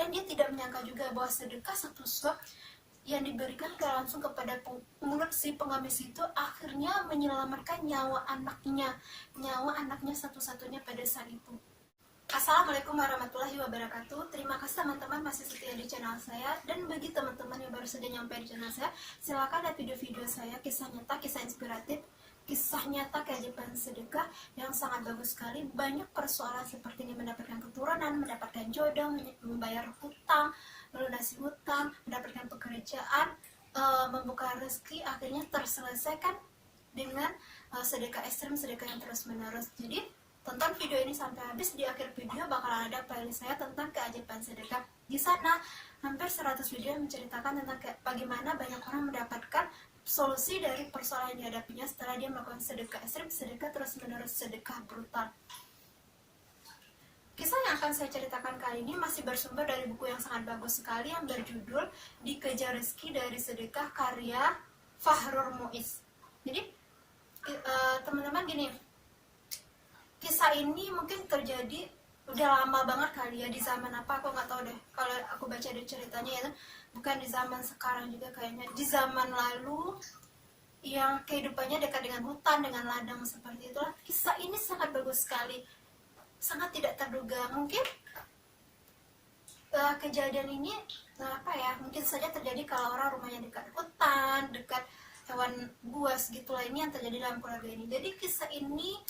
dan dia tidak menyangka juga bahwa sedekah satu suap yang diberikan langsung kepada mulut si pengemis itu akhirnya menyelamatkan nyawa anaknya satu-satunya pada saat itu. Assalamualaikum warahmatullahi wabarakatuh. Terima kasih teman-teman masih setia di channel saya. Dan bagi teman-teman yang baru saja nyampe di channel saya, silakan lihat video-video saya, kisah nyata, kisah inspiratif, kisah nyata keajaiban sedekah yang sangat bagus sekali. Banyak persoalan seperti ini, mendapatkan keturunan, mendapatkan jodoh, membayar hutang, melunasi hutang, mendapatkan pekerjaan, membuka rezeki, akhirnya terselesaikan dengan sedekah ekstrim, sedekah yang terus menerus. Jadi tonton video ini sampai habis. Di akhir video bakalan ada playlist saya tentang keajaiban sedekah. Di sana hampir 100 video yang menceritakan tentang bagaimana banyak orang mendapatkan solusi dari persoalan yang dihadapinya setelah dia melakukan sedekah ekstrim, sedekah terus menerus, sedekah brutal. Kisah yang akan saya ceritakan kali ini masih bersumber dari buku yang sangat bagus sekali yang berjudul Dikejar Rezeki dari Sedekah karya Fahrur Muiz. Jadi teman-teman gini, kisah ini mungkin terjadi udah lama banget kali ya, di zaman apa aku nggak tahu deh. Kalau aku baca dari ceritanya ya, bukan di zaman sekarang juga kayaknya, di zaman lalu yang kehidupannya dekat dengan hutan, dengan ladang seperti itulah. Kisah ini sangat bagus sekali, sangat tidak terduga. Mungkin kejadian ini mungkin saja terjadi kalau orang rumahnya dekat hutan, dekat hewan buas gitulah. Ini yang terjadi dalam keluarga ini. Jadi kisah ini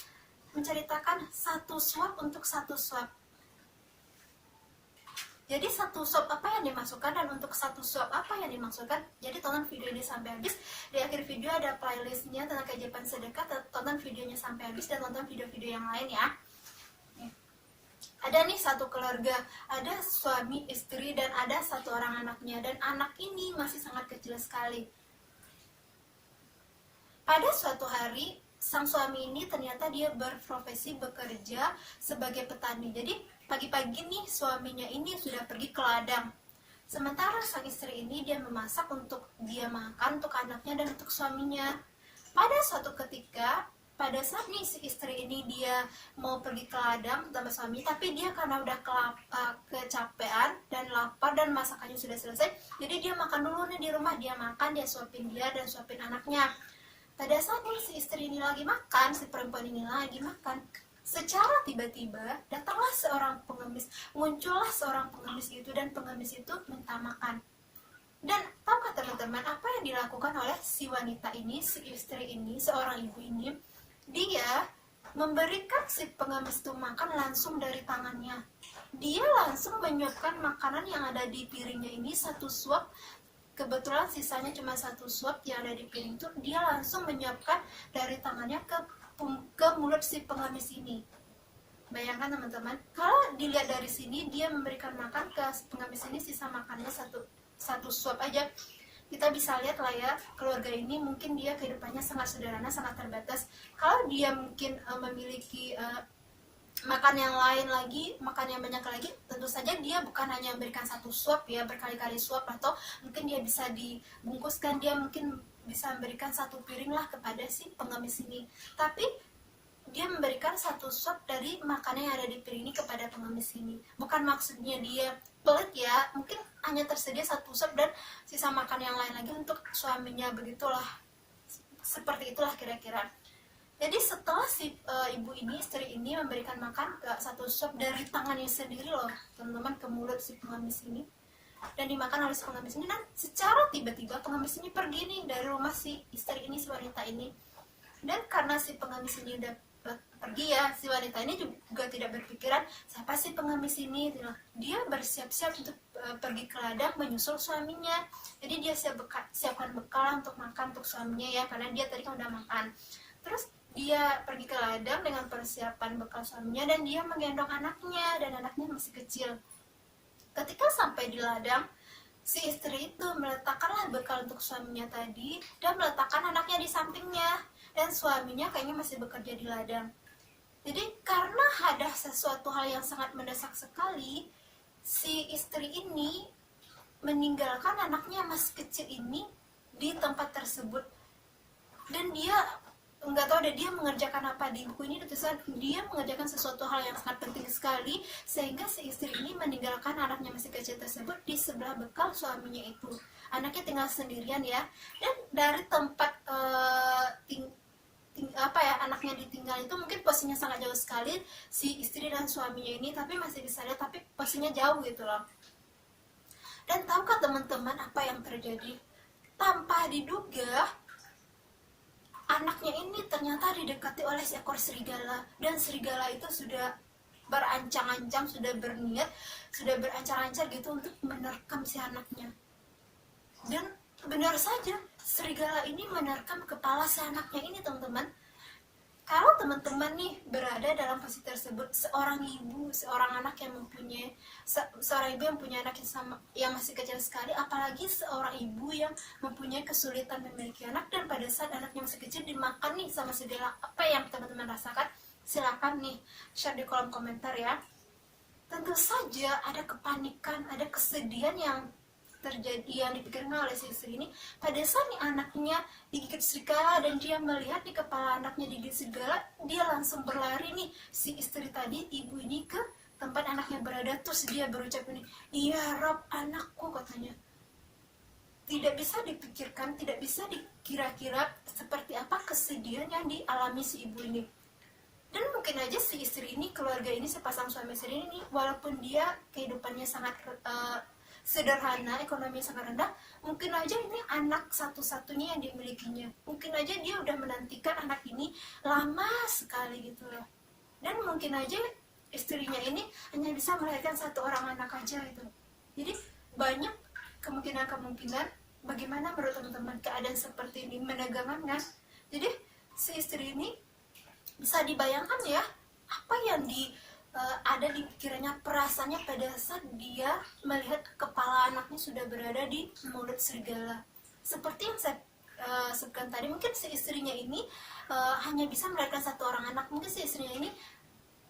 menceritakan satu suap untuk satu suap. Jadi satu suap apa yang dimasukkan dan untuk satu suap apa yang dimaksudkan. Jadi tonton video ini sampai habis. Di akhir video ada playlistnya tentang keajaiban sedekah. Tonton videonya sampai habis dan tonton video-video yang lain ya. Ada nih satu keluarga, ada suami, istri, dan ada satu orang anaknya. Dan anak ini masih sangat kecil sekali. Pada suatu hari, sang suami ini ternyata dia berprofesi bekerja sebagai petani. Jadi pagi-pagi nih suaminya ini sudah pergi ke ladang. Sementara sang istri ini dia memasak untuk dia makan, untuk anaknya dan untuk suaminya. Pada suatu ketika, pada saat nih si istri ini dia mau pergi ke ladang bersama suami, tapi dia karena udah kecapean dan lapar dan masakannya sudah selesai, jadi dia makan dulu nih di rumah. Dia makan, dia suapin dia dan suapin anaknya. Pada saat si istri ini lagi makan, si perempuan ini lagi makan, secara tiba-tiba datanglah seorang pengemis, muncullah seorang pengemis itu, dan pengemis itu minta makan. Dan tahukah teman-teman apa yang dilakukan oleh si wanita ini, si istri ini, seorang ibu ini? Dia memberikan si pengemis itu makan langsung dari tangannya. Dia langsung menyuapkan makanan yang ada di piringnya ini satu suap. Kebetulan sisanya cuma satu suap yang ada di piring itu, dia langsung menyiapkan dari tangannya ke mulut si pengemis ini. Bayangkan teman-teman, kalau dilihat dari sini dia memberikan makan ke si pengemis ini, sisa makannya satu suap aja. Kita bisa lihat lah ya, keluarga ini mungkin dia kehidupannya sangat sederhana, sangat terbatas. Kalau dia mungkin memiliki makan yang lain lagi, makan yang banyak lagi, tentu saja dia bukan hanya memberikan satu suap ya, berkali-kali suap, atau mungkin dia bisa dibungkuskan, dia mungkin bisa memberikan satu piring lah kepada si pengemis ini. Tapi dia memberikan satu suap dari makanan yang ada di piring ini kepada pengemis ini. Bukan maksudnya dia pelit ya, mungkin hanya tersedia satu suap dan sisa makan yang lain lagi untuk suaminya, begitulah. Seperti itulah kira-kira. Jadi setelah si ibu ini, istri ini memberikan makan ke satu suap dari tangannya sendiri loh teman-teman ke mulut si pengemis ini, dan dimakan oleh si pengemis ini, dan secara tiba-tiba pengemis ini pergi nih dari rumah si istri ini, si wanita ini. Dan karena si pengemis ini udah pergi ya, si wanita ini juga tidak berpikiran siapa sih pengemis ini. Dia bersiap-siap untuk pergi ke ladang menyusul suaminya. Jadi dia siapkan bekal untuk makan untuk suaminya ya, karena dia tadi kan udah makan. Terus dia pergi ke ladang dengan persiapan bekal suaminya, dan dia menggendong anaknya, dan anaknya masih kecil. Ketika sampai di ladang, si istri itu meletakkanlah bekal untuk suaminya tadi, dan meletakkan anaknya di sampingnya, dan suaminya kayaknya masih bekerja di ladang. Jadi karena ada sesuatu hal yang sangat mendesak sekali, si istri ini meninggalkan anaknya masih kecil ini di tempat tersebut, dan dia nggak tahu deh dia mengerjakan apa. Di buku ini dituliskan dia mengerjakan sesuatu hal yang sangat penting sekali, sehingga si istri ini meninggalkan anaknya masih kecil tersebut di sebelah bekal suaminya itu. Anaknya tinggal sendirian ya, dan dari tempat anaknya ditinggal itu mungkin posisinya sangat jauh sekali si istri dan suaminya ini, tapi masih bisa lihat, tapi posisinya jauh gitu loh. Dan tahukah teman-teman apa yang terjadi? Tanpa diduga, anaknya ini ternyata didekati oleh seekor serigala, dan serigala itu sudah berancang-ancang, sudah berniat, sudah berancar-ancar gitu untuk menerkam si anaknya. Dan benar saja, serigala ini menerkam kepala si anaknya ini, teman-teman. Kalau teman-teman nih berada dalam posisi tersebut, seorang ibu, seorang anak yang mempunyai seorang ibu yang punya anak yang sama, yang masih kecil sekali, apalagi seorang ibu yang mempunyai kesulitan memiliki anak, dan pada saat anaknya masih kecil dimakan nih sama serigala, apa yang teman-teman rasakan? Silakan nih share di kolom komentar ya. Tentu saja ada kepanikan, ada kesedihan yang terjadi, yang dipikirkan oleh si istri ini pada saat nih anaknya digigit serigala, dan dia melihat di kepala anaknya digigit serigala, dia langsung berlari nih si istri tadi, ibu ini, ke tempat anaknya berada. Terus dia berucap ini, "Ya Rob, anakku," katanya. Tidak bisa dipikirkan, tidak bisa dikira-kira seperti apa kesedihan yang dialami si ibu ini. Dan mungkin aja si istri ini, keluarga ini, sepasang suami istri ini, walaupun dia kehidupannya sangat sederhana, ekonomi sangat rendah, mungkin aja ini anak satu-satunya yang dimilikinya. Mungkin aja dia udah menantikan anak ini lama sekali gitu loh. Dan mungkin aja istrinya ini hanya bisa melahirkan satu orang anak aja gitu. Jadi banyak kemungkinan-kemungkinan. Bagaimana menurut teman-teman keadaan seperti ini? Menegangkan kan? Jadi si istri ini bisa dibayangkan ya, apa yang ada di pikirannya, perasaannya pada saat dia melihat kepala anaknya sudah berada di mulut serigala. Seperti yang saya sebutkan tadi, mungkin si istrinya ini hanya bisa melahirkan satu orang anak. Mungkin si istrinya ini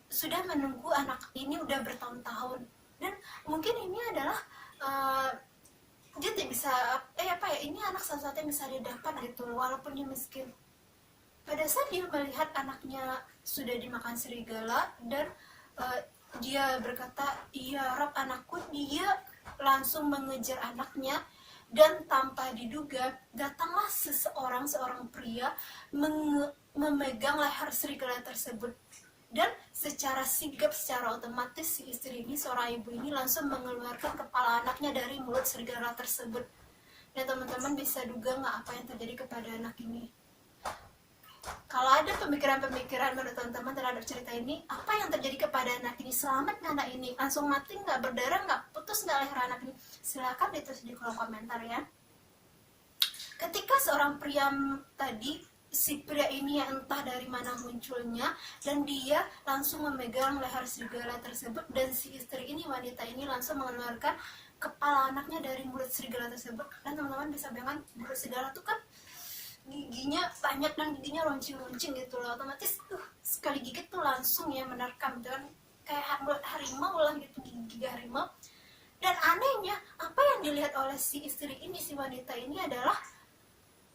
sudah menunggu anak ini udah bertahun-tahun, dan mungkin ini adalah dia tidak bisa ini anak satu-satunya yang bisa dia dapat gitu, walaupun dia miskin. Pada saat dia melihat anaknya sudah dimakan serigala, dan dia berkata, "Iya Rob, anakku," dia langsung mengejar anaknya, dan tanpa diduga datanglah seorang pria memegang leher serigala tersebut. Dan secara sigap, secara otomatis si istri ini, seorang ibu ini, langsung mengeluarkan kepala anaknya dari mulut serigala tersebut. Dan teman-teman bisa duga nggak apa yang terjadi kepada anak ini? Kalau ada pemikiran-pemikiran menurut teman-teman terhadap cerita ini, apa yang terjadi kepada anak ini? Selamat nggak anak ini? Langsung mati nggak? Berdarah nggak? Putus nggak leher anak ini? Silakan ditulis di kolom komentar ya. Ketika seorang pria tadi, si pria ini yang entah dari mana munculnya, dan dia langsung memegang leher serigala tersebut, dan si istri ini, wanita ini, langsung mengeluarkan kepala anaknya dari mulut serigala tersebut. Dan teman-teman bisa bayangkan, mulut serigala itu kan giginya banyak dan giginya runcing-runcing gitu loh, otomatis sekali gigit tuh langsung ya menerkam, dan kayak harimau lah gitu, gigi harimau. Dan anehnya, apa yang dilihat oleh si istri ini, si wanita ini, adalah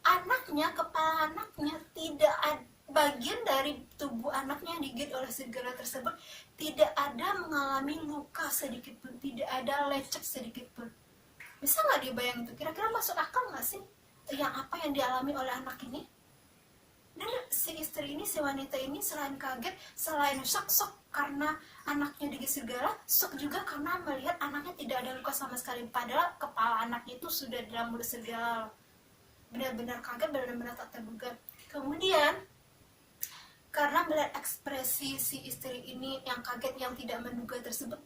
anaknya, kepala anaknya, tidak ada bagian dari tubuh anaknya yang digigit oleh serigala tersebut, tidak ada mengalami luka sedikit pun, tidak ada lecet sedikit pun. Bisa nggak dibayangin itu? Kira-kira masuk akal nggak sih apa yang dialami oleh anak ini? Dan si istri ini, si wanita ini, selain kaget, selain shock karena anaknya digigit serigala, shock juga karena melihat anaknya tidak ada luka sama sekali, padahal kepala anaknya itu sudah dalam mulut serigala. Benar-benar kaget, benar-benar tak terduga. Kemudian karena melihat ekspresi si istri ini yang kaget, yang tidak menduga tersebut,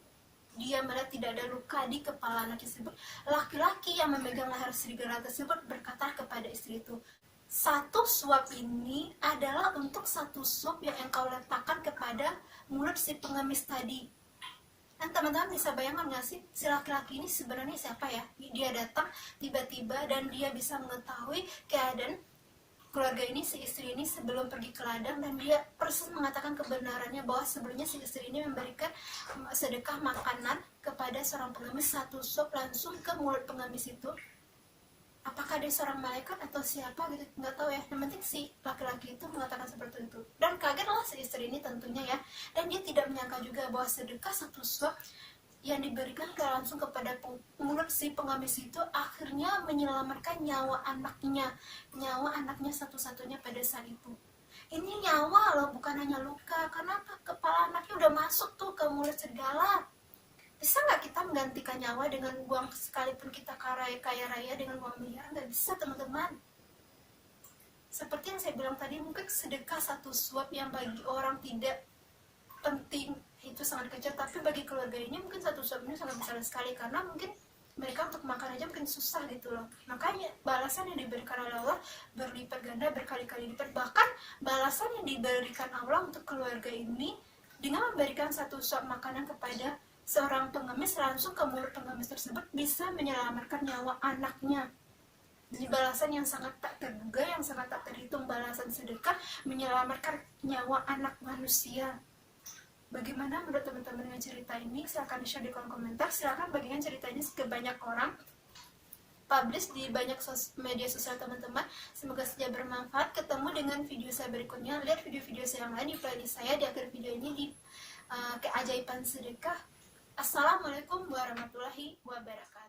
dia melihat tidak ada luka di kepala anak tersebut, laki-laki yang memegang leher serigala tersebut berkata kepada istri itu, "Satu suap ini adalah untuk satu suap yang engkau letakkan kepada mulut si pengemis tadi." Dan teman-teman bisa bayangkan nggak sih, si laki-laki ini sebenarnya siapa ya? Dia datang tiba-tiba dan dia bisa mengetahui keadaan keluarga ini, si istri ini, sebelum pergi ke ladang, dan dia persis mengatakan kebenarannya bahwa sebelumnya si istri ini memberikan sedekah makanan kepada seorang pengemis, satu suap langsung ke mulut pengemis itu. apakah dia seorang malaikat atau siapa gitu, nggak tahu ya. Yang penting si laki-laki itu mengatakan seperti itu, dan kagetlah si istri ini tentunya ya. Dan dia tidak menyangka juga bahwa sedekah satu suap yang diberikan langsung kepada mulut si pengemis itu akhirnya menyelamatkan nyawa anaknya satu-satunya pada saat itu. Ini nyawa loh, bukan hanya luka. Karena kepala anaknya udah masuk tuh ke mulut segala. Bisa nggak kita menggantikan nyawa dengan uang, sekalipun kita kaya raya dengan uang miliar? Nggak bisa teman-teman. Seperti yang saya bilang tadi, mungkin sedekah satu suap yang bagi orang tidak penting itu sangat kecil, tapi bagi keluarga ini mungkin satu suap ini sangat besar sekali, karena mungkin mereka untuk makan aja mungkin susah gitu loh. Makanya balasan yang diberikan oleh Allah berlipat ganda, berkali-kali lipat. Bahkan balasan yang diberikan Allah untuk keluarga ini dengan memberikan satu suap makanan kepada seorang pengemis langsung ke mulut pengemis tersebut bisa menyelamatkan nyawa anaknya. Jadi balasan yang sangat tak terduga, yang sangat tak terhitung, balasan sedekah menyelamatkan nyawa anak manusia. Bagaimana menurut teman-teman dengan cerita ini? Silahkan share di kolom komentar. Silahkan bagikan cerita ini ke banyak orang, publish di banyak media sosial teman-teman. Semoga saja bermanfaat. Ketemu dengan video saya berikutnya. Lihat video-video saya yang lain di playlist saya di akhir video ini di keajaiban sedekah. Assalamualaikum warahmatullahi wabarakatuh.